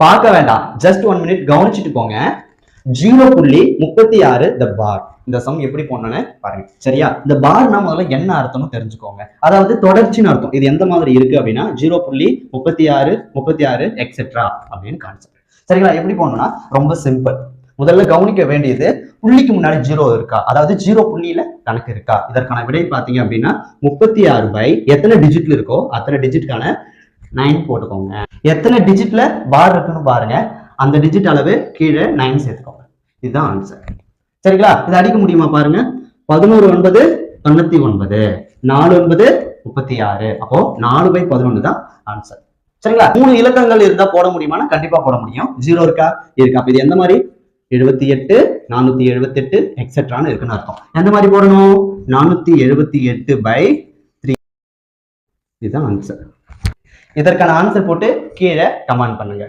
பார்க்க வேண்டாம், just 1 minute கவனிச்சுட்டு போங்க. 0.36 த பார். இந்த சம் எப்படி போனோன்னு பாருங்க. சரியா? இந்த பார்னா முதல்ல என்ன அர்த்தம்னு தெரிஞ்சுக்கோங்க. அதாவது தொடர்ச்சின்னு அர்த்தம். இது எந்த மாதிரி இருக்கு அப்படின்னா 0.36 36 எக்ஸெட்ரா அப்படின்னு கான்செப்ட். சரிங்களா? எப்படி போனோம்னா ரொம்ப சிம்பிள். முதல்ல கவனிக்க வேண்டியது புள்ளிக்கு முன்னாடி 0 இருக்கா, அதாவது 0 புள்ளியில கணக்கு இருக்கா. இதற்கான விடை பாத்தீங்க அப்படின்னா 36 பை எத்தனை டிஜிட்ல இருக்கோ அத்தனை டிஜிட்கான 9 போட்டுக்கோங்க. எத்தனை டிஜிட்ல பார் இருக்குன்னு பாருங்க. அந்த டிஜிட் அளவு கீழே 9 சேர்த்துக்கோங்க. இதுதான் ஆன்சர். சரிங்களா? இதை அடிக்க முடியுமா பாருங்க. 11 9 99, 4 9 36. அப்போ 4/11 தான் ஆன்சர். சரிங்களா? 3 இலக்கங்கள் இருந்தா போட முடியுமானா கண்டிப்பா போட முடியும். 0 இருக்கா? இருக்கு. அப்ப இது எந்த மாதிரி? 78 478 எக்ஸெட்ரான்னு இருக்குன்னு அர்த்தம். எந்த மாதிரி போடணும்? 478/3. இதுதான் ஆன்சர். இதற்கான ஆன்சர் போட்டு கீழே கமெண்ட் பண்ணுங்க.